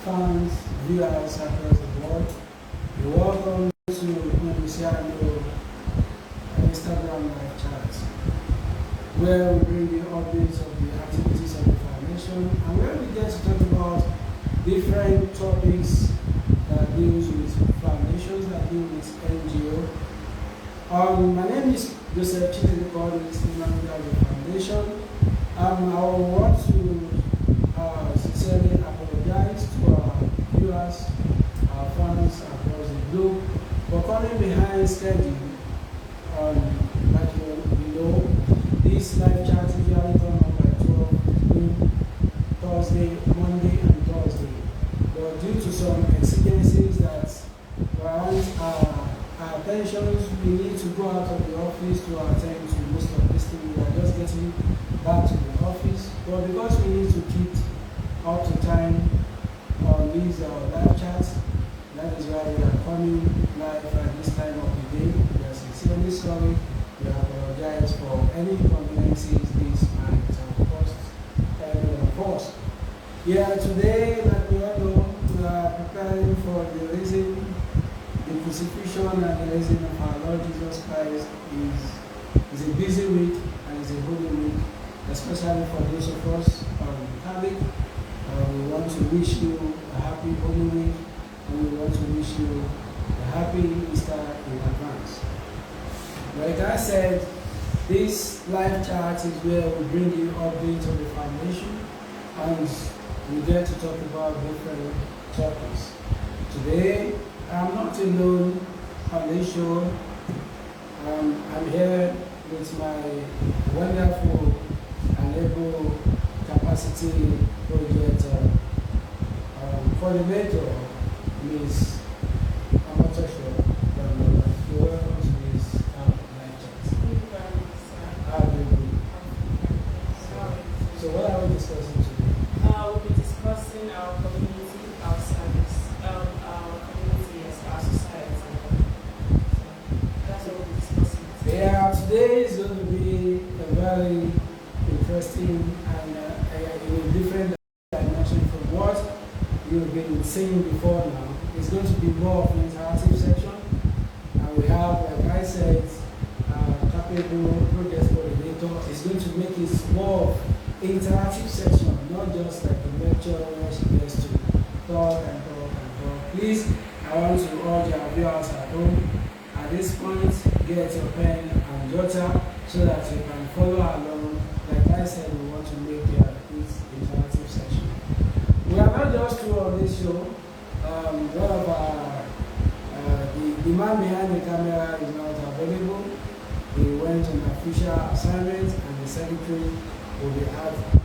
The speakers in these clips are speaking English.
fans, viewers across the world. You're welcome to Luciano Instagram live chat, where we bring you updates of the activities of the foundation and where we get to talk about different topics that deals with foundations, that deal with NGO. My name is Joseph Chidele, the manager of the foundation. I want to sincerely apologize to our viewers, our fans across the globe for coming behind schedule. Like you know, this live chat usually come up by 12 noon, Thursday, Monday, and Thursday. But due to some exigencies that warrant our attentions, we need to go out of the office to attend to most of this thing. We are just getting back to the office. But because we need to keep up to time on these live chats, that is why we are coming live at this time of the day. We are sincerely sorry. We apologize for any inconveniences this might have caused everyone of us. Yeah, today, like we all know, we are preparing for the raising, the crucifixion and the raising of our Lord Jesus Christ is a busy week and is a holy week, especially for those of us Catholic. We want to wish you a happy Holy Week, and we want to wish you a happy Easter in advance. Like I said, this live chat is where we bring you updates on the foundation, and we get to talk about different topics. Today, I'm not alone on this show. I'm here with my wonderful and able capacity project coordinator, Ms. Amatosho. You're welcome to this live chat. Thank you very much, sir. How do you do? So what are we discussing today? We'll be discussing our community, our service, our community, yes, our society. So that's what we'll be discussing today. Yeah, today is going to be a very interesting and in a different dimension from what you've been seeing before now. It's going to be more of an interactive section, and we have, like I said, capable project coordinator is going to make it more of interactive section, not just like a lecture where she gets to talk and talk and talk. Please, I want to urge our viewers at home, at this point, get your pen and jotter so that you can follow along. Like I said, we want to make this interactive session. We are not just two on this show. One of our, the man behind the camera is not available. He went on official assignment, and the secretary will be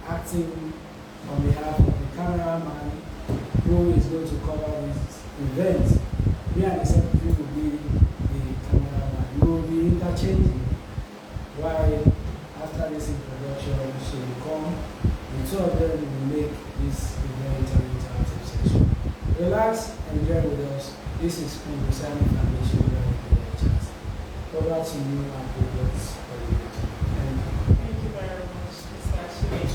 acting on behalf of the cameraman who is going to cover this event. Me and the secretary will be the cameraman. We will be interchanging. While after this introduction, she will come. The two of them will make this event an interactive session. Relax, enjoy with us. This is Luciano Foundation chat. Over to you and progress. Thank you very much, Mr. Ashimei.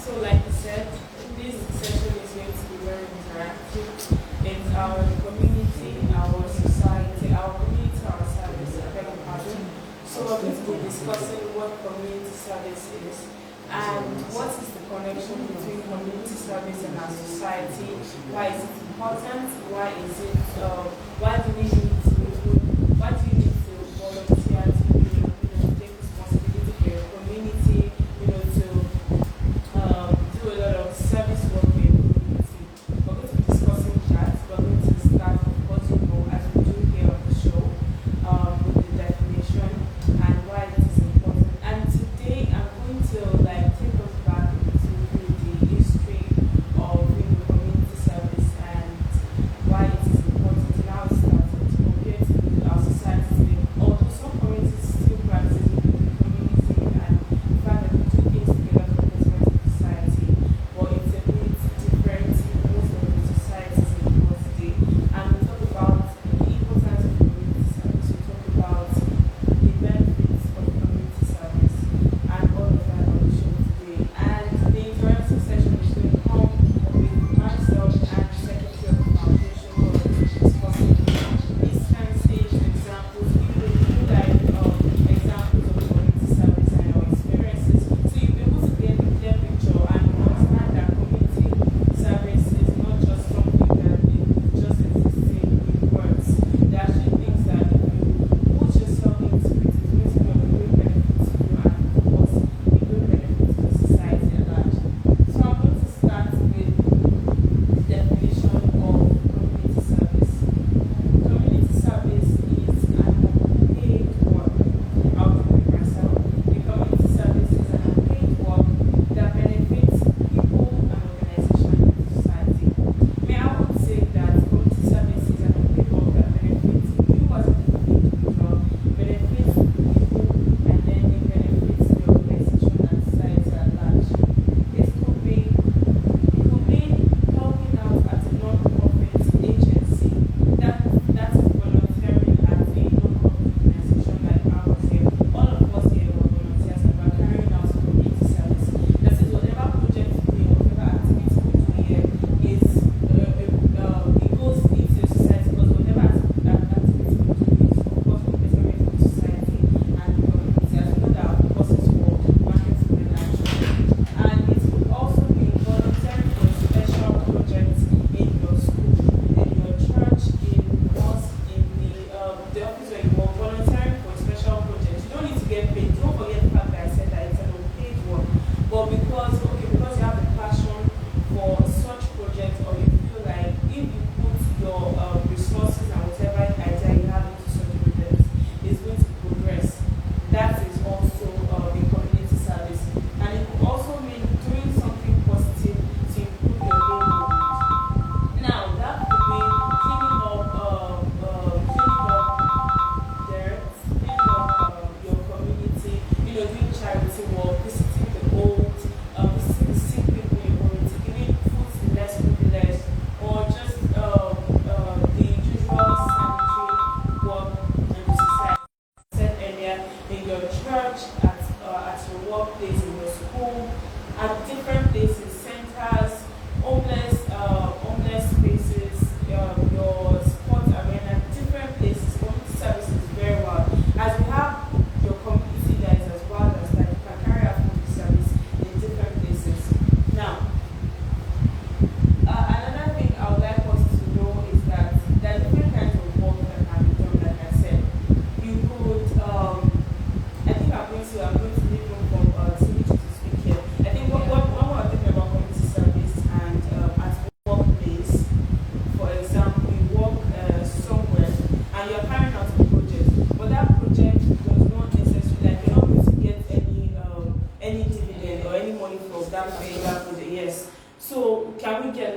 So, like you said, this session is going to be very interactive. It's our community, our society, our community, our service, I beg your pardon. So we're going to be discussing what community service is and what is the connection between community service and our society. Why is it important? Why is it? Why do we need to? Why do you need to volunteer to take responsibility for your community? To do a lot of service work for your community. We're going to be discussing that. We're going to start, of course, as we do here on the show, with the definition and why it is important. And today I'm going to take us back into the history of community service and why it is important and how it started compared to our society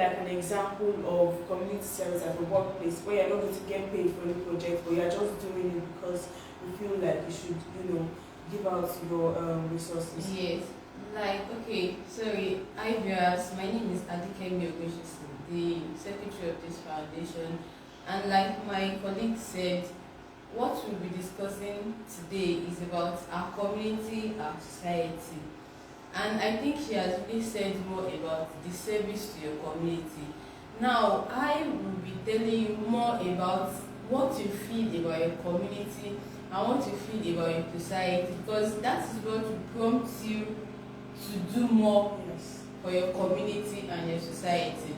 like an example of community service at a workplace where you're not going to get paid for any project, but you're just doing it because you feel like you should, give out your resources? Yes. Like, okay, sorry, hi viewers, my name is Adikemi Ogoshisu, the secretary of this foundation. And like my colleague said, what we'll be discussing today is about our community, our society. And I think she has really said more about the service to your community. Now, I will be telling you more about what you feel about your community and what you feel about your society, because that is what will prompt you to do more Yes. for your community and your society.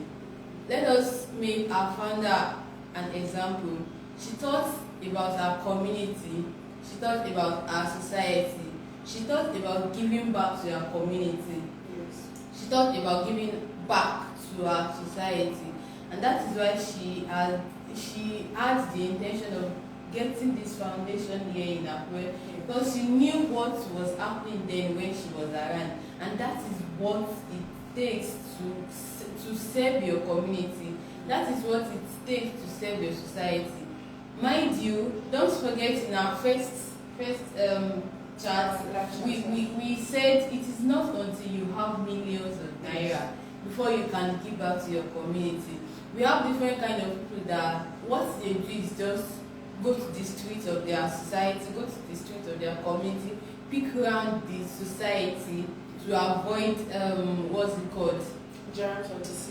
Let us make our founder an example. She thought about our community, she thought about our society, she thought about giving back to our community, Yes. she thought about giving back to our society, and that is why she had the intention of getting this foundation here in Akure, because she knew what was happening then when she was around, and that is what it takes to serve your community. That is what it takes to serve your society. Mind you, don't forget in our first chat, we said it is not until you have millions of naira before you can give back to your community. We have different kind of people that what they do is just go to the streets of their society, go to the streets of their community, pick around the society to avoid what's it called?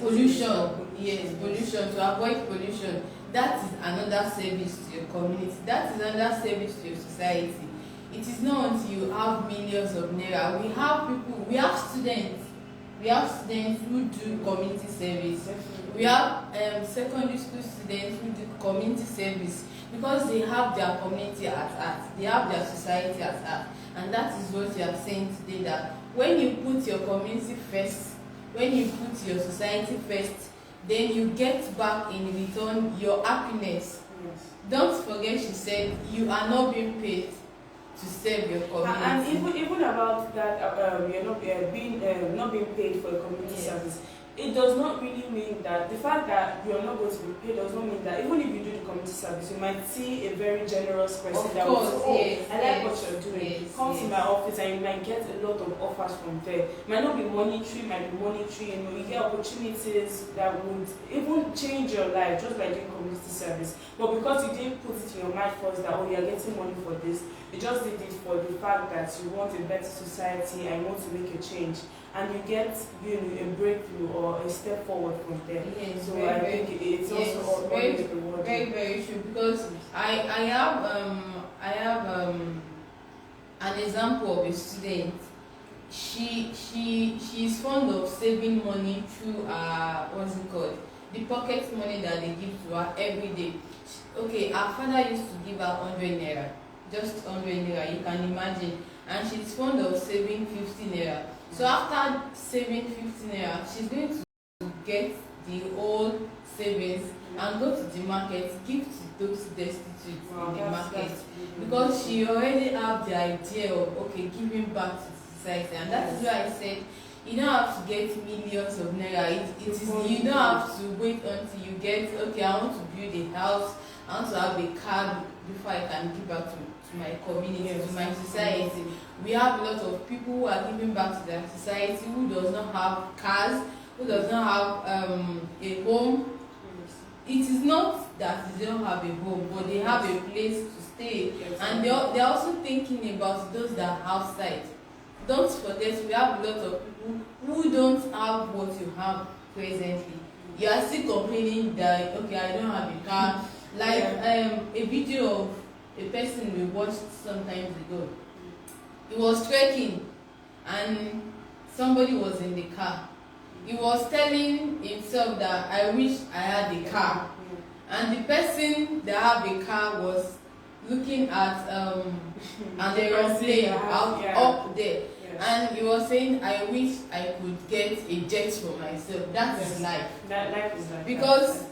Pollution. Yes, pollution, to avoid pollution. That is another service to your community. That is another service to your society. It is not until you have millions of naira. We have students who do community service. We have secondary school students who do community service because they have their community at heart, they have their society at heart. And that is what you are saying today, that when you put your community first, when you put your society first, then you get back in return your happiness. Yes. Don't forget, she said you are not being paid to serve your community. And even about that, you're not not being paid for a community Yes. service. It does not really mean that the fact that you are not going to be paid does not mean that even if you do the community service, you might see a very generous person Of that course, will say, "Oh, yes, I like yes, what you're doing. yes, Come to yes. my office," and you might get a lot of offers from there. Might not be monetary, might be monetary. You get opportunities that would even change your life, just like doing community service. But because you didn't put it in your mind first that, oh, you're getting money for this, you just did it for the fact that you want a better society and you want to make a change, and you get a breakthrough or a step forward from there. Yes, So very, I very, think it's yes, also very, always rewarding. very, very true, because I have an example of a student. She is fond of saving money through what's it called, the pocket money that they give to her every day. Okay, her father used to give her 100 naira, just 100 naira, you can imagine, and she's fond of saving 50 naira. So after saving 50 naira, she's going to get the whole savings and go to the market, give to those destitute in the market, because she already have the idea of, okay, giving back to society. And that is why I said you don't have to get millions of naira. You don't have to wait until you get, okay, I want to build a house, I want to have a car before I can give back to my community, to my society. We have a lot of people who are giving back to their society who does not have cars, who does not have a home. It is not that they don't have a home, but they have a place to stay. And they're also thinking about those that are outside. Don't forget, we have a lot of people who don't have what you have presently. You are still complaining that, okay, I don't have a car. Like a video of a person we watched some time ago. He was trekking and somebody was in the car. He was telling himself that I wish I had a car. And the person that had a car was looking at an aeroplane up there. And he was saying, I wish I could get a jet for myself. That is life. That life is like because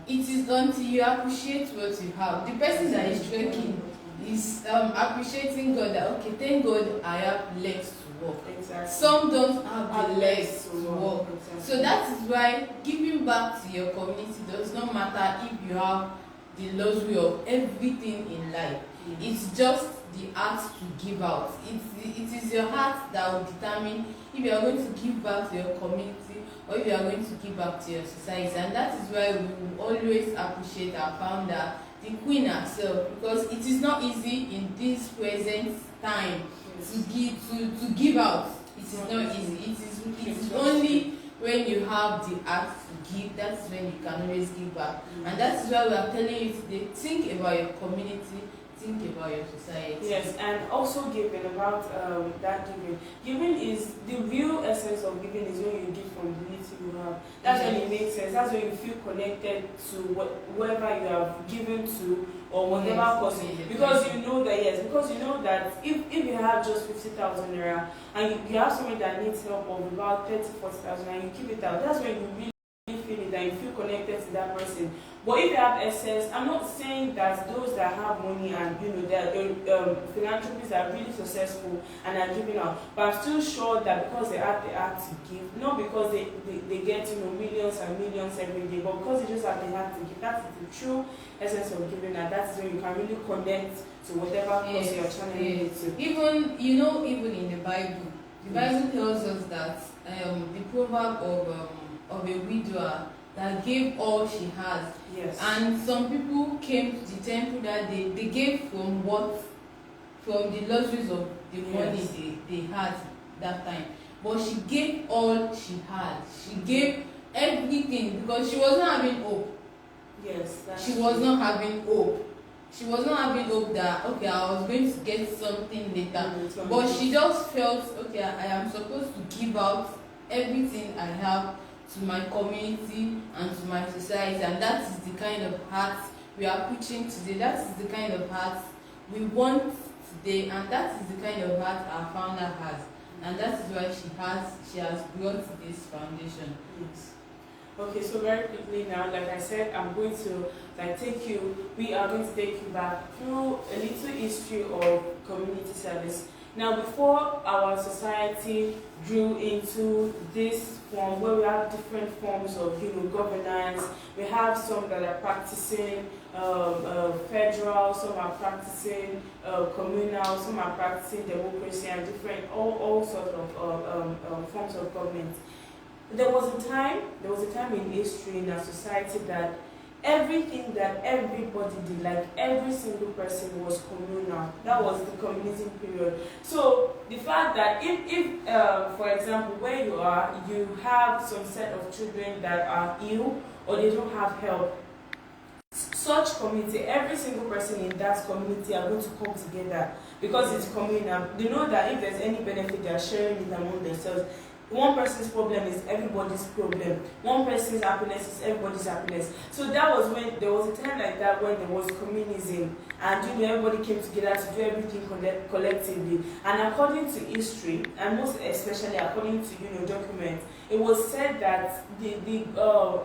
it is until you appreciate what you have. The person that is trekking is appreciating God that, okay, thank God I have legs to work. Exactly. Some don't have the legs to work. Exactly. So that is why giving back to your community does not matter if you have the luxury of everything in life. It's just the heart to give out. It is your heart that will determine if you are going to give back to your community or if you are going to give back to your society. And that is why we will always appreciate our founder, the Queen herself, because it is not easy in this present time to give out. It is not easy. It is only when you have the heart to give, that's when you can always give back. And that is why we are telling you today, think about your community, think about your society. Yes, and also giving about that giving. Giving is the real essence of giving is when you give from the little you have. That's when it makes sense. That's when you feel connected to whoever you have given to or whatever person. Because you know that if you have just 50,000 naira and you have somebody that needs help of about 30,000-40,000 and you keep it out, that's when you really feel it and you feel connected to that person. But if you have excess, I'm not saying that those that have money and their philanthropists are really successful and are giving out, but I'm still sure that because they have the heart to give, not because they get millions and millions every day, but because they just have the heart to give. That's the true essence of giving, and that's when you can really connect to whatever cause you're channeling it to. Even in the Bible tells us that the proverb of a widower that gave all she has. Yes. And some people came to the temple that they gave from the luxuries of the money they had that time. But she gave all she had. She gave everything because she was not having hope. Yes. She was not having hope. She was not having hope that, okay, I was going to get something later. But she just felt, okay, I am supposed to give out everything I have to my community and to my society, and that is the kind of heart we are preaching today. That is the kind of heart we want today, and that is the kind of heart our founder has, and that is why she has brought this foundation. Yes. Okay, so very quickly now, like I said, we are going to take you back through a little history of community service. Now, before our society grew into this form where we have different forms of governance, we have some that are practicing federal, some are practicing communal, some are practicing democracy and different all sorts of forms of government. There was a time in history in our society that everything that everybody did, like every single person, was communal. That was the communism period. So the fact that if for example, where you are, you have some set of children that are ill or they don't have help, such community, every single person in that community are going to come together because it's communal. They know that if there's any benefit, they are sharing it among themselves. One person's problem is everybody's problem. One person's happiness is everybody's happiness. So that was when there was a time like that when there was communism, and everybody came together to do everything collectively. And according to history, and most especially according to documents, it was said that the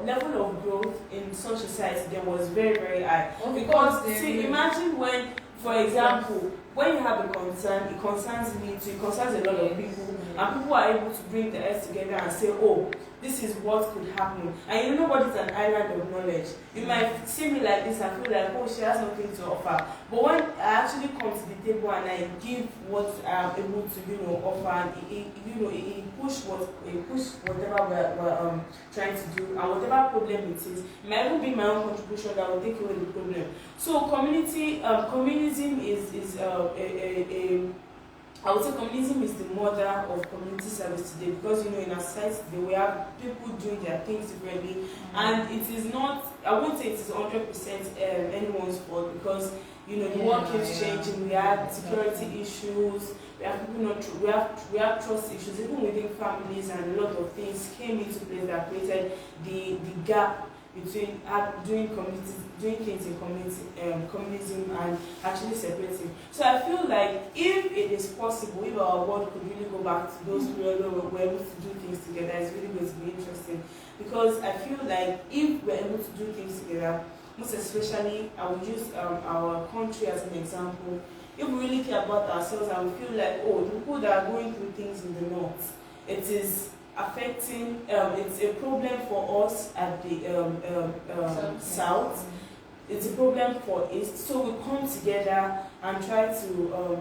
level of growth in such society there was very, very high. Because imagine when, for example, when you have a concern, it concerns me too, it concerns a lot of people, and people are able to bring their heads together and say, oh, this is what could happen. And nobody's an island of knowledge. You might see me like this and feel like, oh, she has nothing to offer. But when I actually come to the table and I give what I'm able to, offer, and it push whatever we're trying to do, and whatever problem it is, it might even be my own contribution that will take away the problem. So communism is I would say communism is the mother of community service today, because in our society today we have people doing their things differently, and it is not, I won't say it is 100% anyone's fault, because the world keeps changing. We have security issues, we have people we have trust issues, even within families, and a lot of things came into place that created the gap between doing things in communism and actually separating. So I feel like if it is possible, if our world could really go back to those periods where we're able to do things together, it's really going to be interesting. Because I feel like if we're able to do things together, most especially I will use our country as an example. if we really care about ourselves and we feel like, oh, the people that are going through things in the north, it is affecting, it's a problem for us at the south, it's a problem for East, so we come together and try to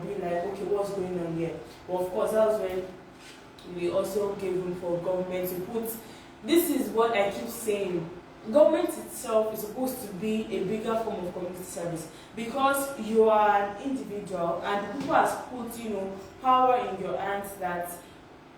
be like, okay, what's going on here? But of course, that was when we also gave room for government to put, this is what I keep saying, government itself is supposed to be a bigger form of community service, because you are an individual and people has put, power in your hands, that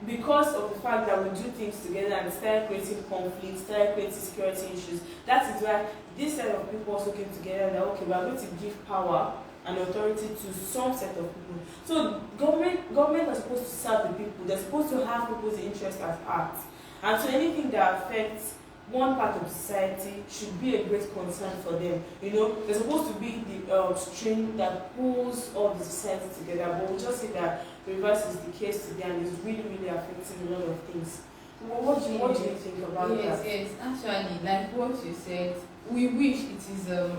because of the fact that we do things together and start creating conflicts, start creating security issues, that is why this set of people also came together that, okay, we are going to give power and authority to some set of people. So government are supposed to serve the people. They're supposed to have people's interests at heart. And so anything that affects one part of society should be a great concern for them. They're supposed to be the string that pulls all the society together. But we just see that the reverse is the case today, and it's really, really affecting a lot of things. Well, what do you think about that? Yes, actually, like what you said, we wish it is a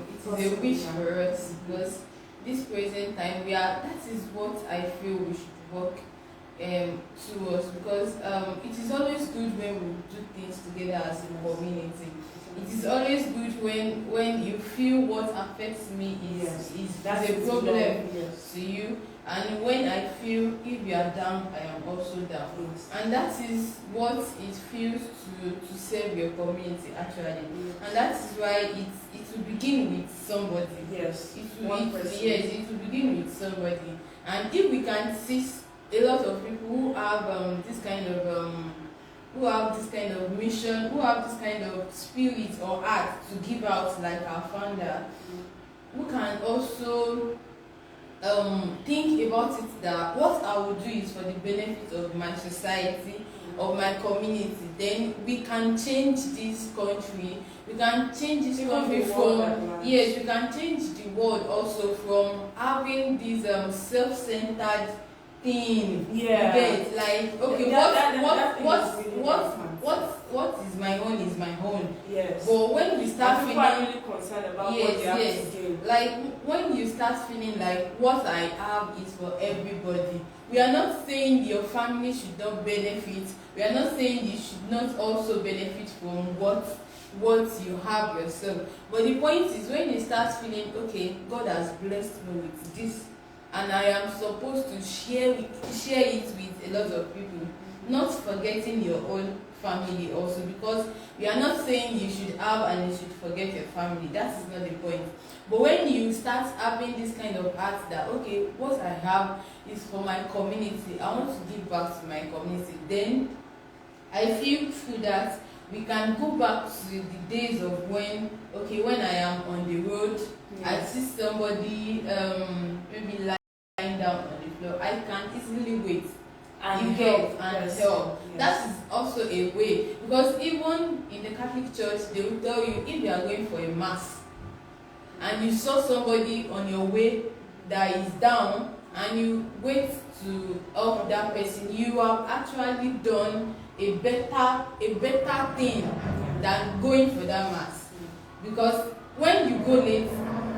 wish for us, because this present time that is what I feel we should work towards, because it is always good when we do things together as a community. It is always good when you feel what affects me is a problem to you, and when I feel if you are down, I am also down. Yes. And that is what it feels to serve your community actually. And that is why it will begin with somebody. Yes. It will begin with somebody. And if we can see a lot of people who have this kind of mission, who have this kind of spirit or art to give out, like our founder, who can also think about it, that what I will do is for the benefit of my society, of my community, then we can change this country. We can change this country from, yes, we can change the world also from having this self-centered thing. Yeah. Get, like, okay, what is my own is my own. Yes. But when we start feeling, people are really concerned about what they have to do. Like when you start feeling like what I have is for everybody. We are not saying your family should not benefit. We are not saying you should not also benefit from what you have yourself. But the point is, when you start feeling, okay, God has blessed me with this, and I am supposed to share it with a lot of people, not forgetting your own family also, because we are not saying you should have and you should forget your family. That is not the point. But when you start having this kind of heart that, okay, what I have is for my community, I want to give back to my community, then I feel through that we can go back to the days of when I am on the road, I see somebody maybe lying down on the floor, I can easily wait and help. Yes. That is also a way, because even in the Catholic Church, they will tell you, if you are going for a mass and you saw somebody on your way that is down and you wait to help that person, you have actually done a better thing than going for that mass. Because when you go late,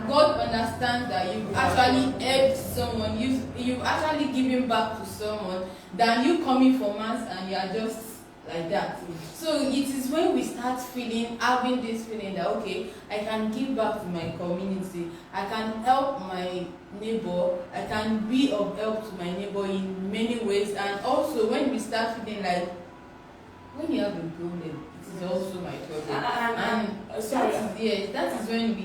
God understands that you actually helped someone, you've actually given back to someone, than you coming for mass and you are just like that. So it is when we start having this feeling that, okay, I can give back to my community, I can help my neighbor, I can be of help to my neighbor in many ways. And also when we start feeling like, when you have a problem, it is also my problem. That is when we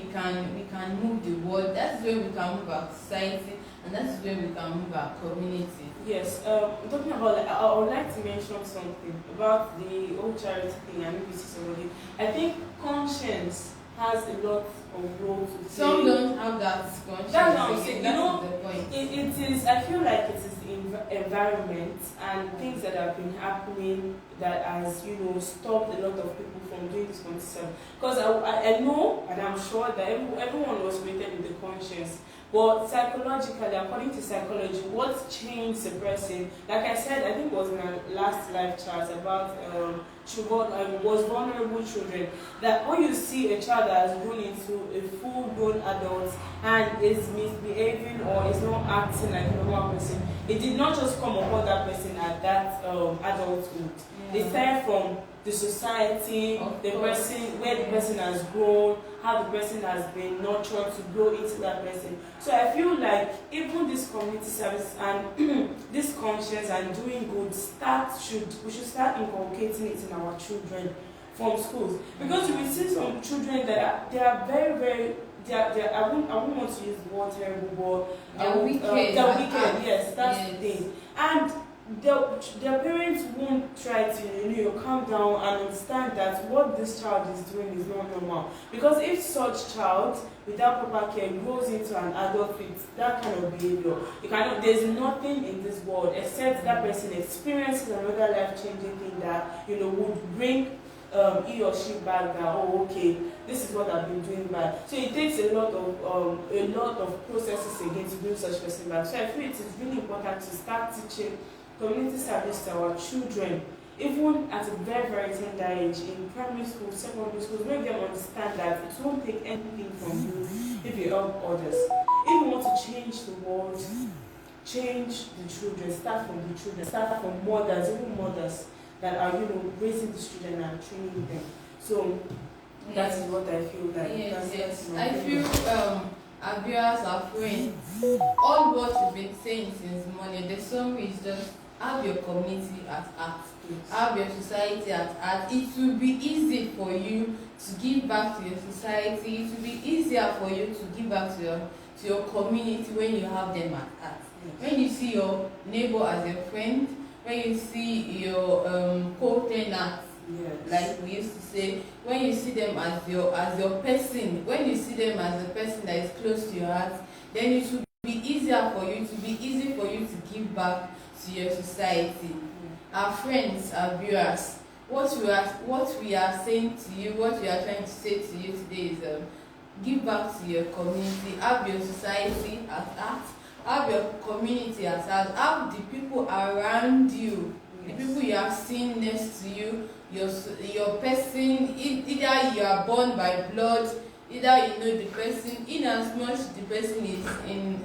can move the world. That is when we can move our society, and that is when we can move our community. Yes. Talking about, I would like to mention something about the whole charity thing. And maybe see somebody. I think conscience has a lot of role to play. Some don't have that conscience. That's what I'm saying. That's the point. It is. I feel like it is the environment and things that have been happening that has, stopped a lot of people from doing this kind of stuff. Because I know, and I'm sure that everyone was created with the conscience. But psychologically, according to psychology, what changed the person? Like I said, I think it was in our last live chat about was vulnerable children. That when you see a child that has grown into a full-grown adult and is misbehaving or is not acting like a normal person, it did not just come upon that person at that adulthood. They started from the society, the person, where the person has grown, how the person has been nurtured to grow into that person. So I feel like even this community service and this conscience and doing good we should start inculcating it in our children from schools, because we see some children that they are very very I won't want to use the word terrible, but they're wicked. They're wicked. Yes, that's the thing. And their parents won't try to calm down and understand that what this child is doing is not normal. Because if such child without proper care grows into an adult with that kind of behavior, there's nothing in this world except that person experiences another life-changing thing that would bring he or she back that, oh okay, this is what I've been doing bad. So it takes a lot of processes again to bring such person back. So I feel it is really important to start teaching community service to our children, even at a very, very tender age, in primary school, secondary schools, make them understand that it won't take anything from you if you help others. If you want to change the world, change the children, start from the children, start from mothers, even mothers that are, raising the children and training them. So that is what I feel like. Yes. I feel Abia's our friend. All what we've been saying since morning, the summary is just have your community at heart, have your society at heart. It will be easy for you to give back to your society. It will be easier for you to give back to your community when you have them at heart. When you see your neighbor as your friend, when you see your co-tenants, like we used to say, when you see them as your person, when you see them as a person that is close to your heart, then it will be easier for you to give back to your society. Our friends, our viewers, what we are saying to you, what we are trying to say to you today is give back to your community, have your society at heart, have your community at heart, have the people around you, the people you have seen next to you, your person, either you are born by blood, either you know the person, in as much the person is in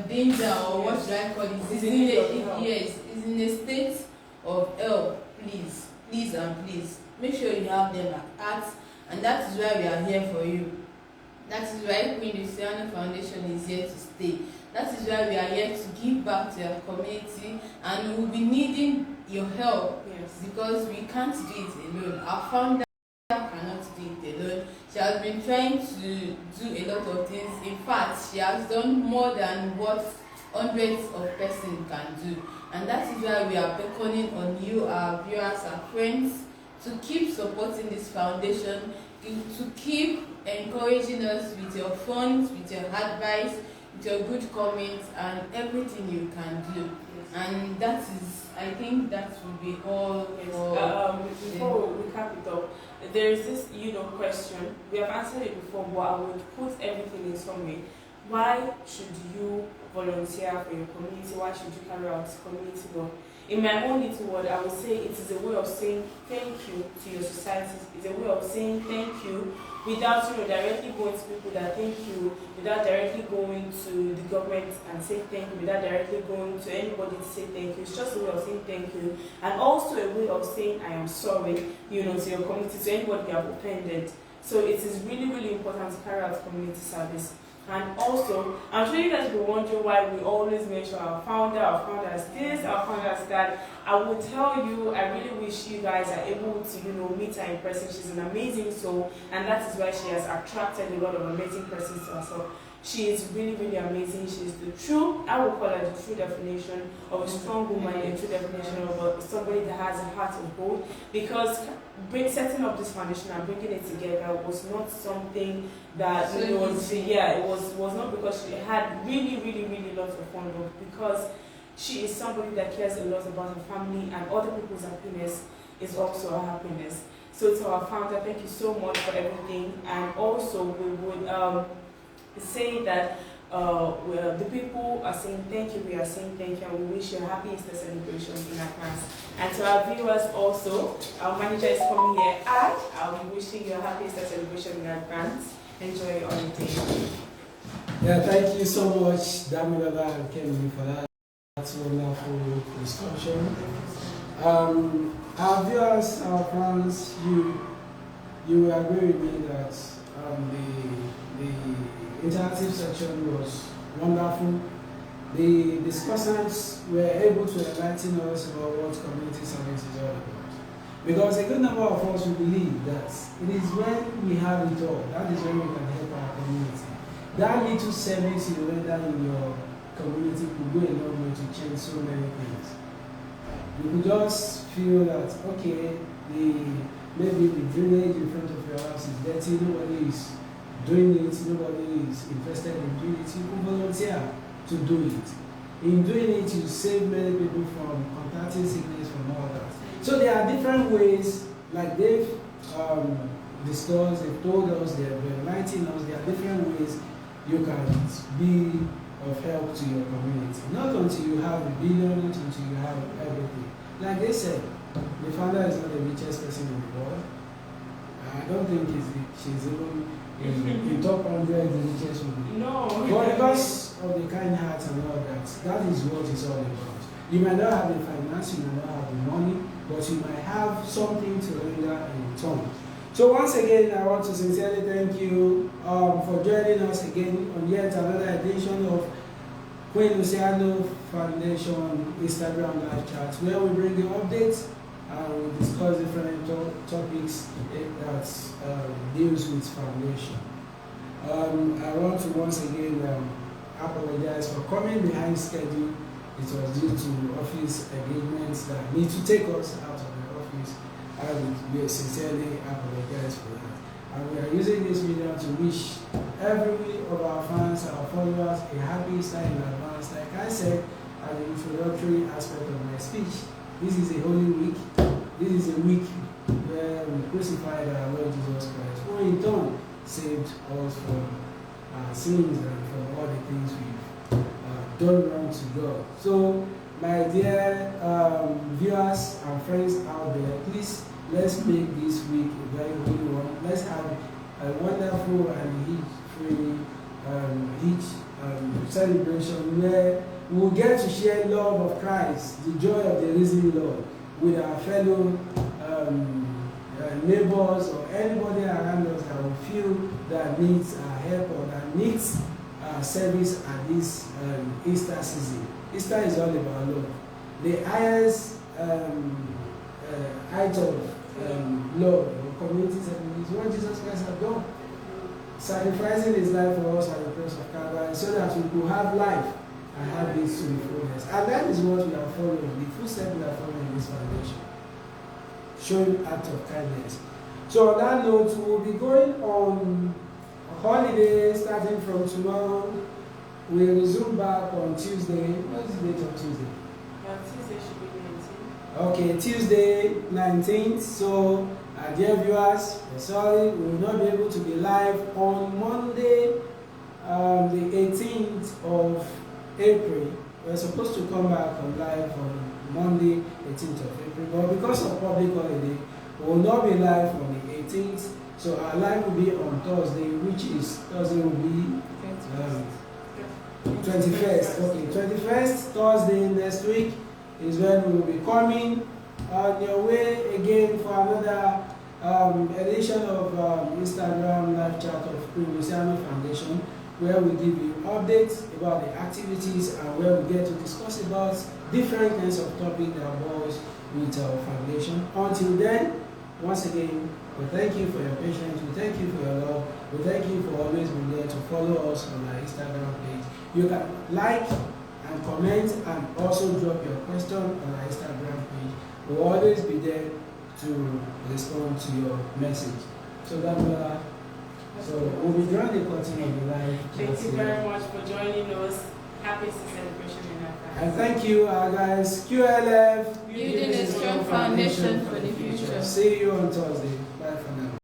danger, or what should I call it? Is in a state of help. Please and please make sure you have them at heart, and that is why we are here for you. That is why Queen Luciano Foundation is here to stay. That is why we are here to give back to our community, and we will be needing your help. Because we can't do it alone. Our founder cannot do it alone. She has been trying to do a lot of things. In fact, she has done more than what hundreds of persons can do. And that is why we are beckoning on you, our viewers, our friends, to keep supporting this foundation, to keep encouraging us with your funds, with your advice, with your good comments, and everything you can do. And that is, I think that will be all. Before we cap it up, there is this question. We have answered it before, but I would put everything in summary. Why should you volunteer for your community? Why should you carry out community work? In my own little word, I would say it is a way of saying thank you to your society. It's a way of saying thank you without directly going to people that thank you, without directly going to the government and say thank you, without directly going to anybody to say thank you. It's just a way of saying thank you, and also a way of saying I am sorry, to your community, to anybody you have offended. So it is really, really important to carry out community service. And also, I'm sure you guys will be wondering why we always mention our founders this, our founders that. I will tell you, I really wish you guys are able to, meet her in person. She's an amazing soul, and that is why she has attracted a lot of amazing persons to herself. She is really, really amazing. She is the true, I would call her the true definition of a strong woman, a true definition of somebody that has a heart of gold. Because setting up this foundation and bringing it together was not something that it was not because she had really, really, really lots of fun, but because she is somebody that cares a lot about her family, and other people's happiness is also her happiness. So to our founder, thank you so much for everything. And also we would say that well, the people are saying thank you, we are saying thank you, and we wish you a happy Easter celebration in advance. And to our viewers also, our manager is coming here. I'll be wishing you a happy Easter celebration in advance. Enjoy your holiday. Yeah, thank you so much, Damilola and Kemi, for that wonderful discussion. Our viewers, our friends, you will agree with me that the interactive section was wonderful. The discussants were able to enlighten us about what community service is all about. Because a good number of us will believe that it is when we have it all, that is when we can help our community. That little service you render in your community could go a long way to change so many things. You could just feel that, okay, maybe the drainage in front of your house is dirty, nobody is doing it, nobody is interested in doing it. You could volunteer to do it. In doing it, you save many people from contacting sickness from all that. So there are different ways, like they've discussed, they've told us, they've enlightened us, there are different ways you can be of help to your community. Not until you have a billion, not until you have everything. Like they said, the founder is not the richest person in the world. I don't think she's even in top 100 the richest woman. No. But because of the kind heart and all that, that is what it's all about. You might not have the finance, you might not have the money, but you might have something to render in return. So once again, I want to sincerely thank you for joining us again on yet another edition of Queen Luciano Foundation Instagram live chat, where we bring you updates and we discuss different topics that deals with foundation. I want to once again apologize for coming behind schedule. It was due to office engagements that need to take us out of the office. I would sincerely apologize for that. And we are using this medium to wish every of our fans, our followers, a happy Easter in advance. Like I said at the introductory aspect of my speech, this is a holy week. This is a week where we crucified our Lord Jesus Christ, who in turn saved us from our sins and from all the things we've done wrong to God. So, my dear viewers and friends out there, please let's make this week a very good one. Let's have a wonderful and heat-free celebration where we will get to share love of Christ, the joy of the risen Lord, with our fellow neighbors or anybody around us that will feel that needs our help or that needs our service at this Easter season. Easter is all about love. The highest height of love or community service is what Jesus Christ has done. Sacrificing his life for us at the cross of Calvary so that we could have life and have this to the fullness. And that is what we are following, the footsteps we are following in this foundation. Showing act of kindness. So on that note, we will be going on a holiday starting from tomorrow. We'll resume back on Tuesday. What is the date of Tuesday? Tuesday should be 19th. Okay, Tuesday 19th. So, dear viewers, sorry, we will not be able to be live on Monday, the 18th of April. We're supposed to come back on live on Monday, 18th of April, but because of public holiday, we will not be live on the 18th. So our live will be on Thursday, which is Thursday will be 21st. Okay, 21st, Thursday next week is when we will be coming on your way again for another edition of Instagram live chat of Queen Luciano Foundation, where we give you updates about the activities and where we get to discuss about different kinds of topics that involves with our foundation. Until then, once again, we thank you for your patience, we thank you for your love, we thank you for always being there to follow us on our Instagram page. You can like and comment and also drop your question on our Instagram page. We'll always be there to respond to your message. So that so we'll be drawing the curtain of the live. Thank you very much for joining us. Happy celebration in advance. And thank you, guys. QLF Building a strong foundation for the future. See you on Thursday.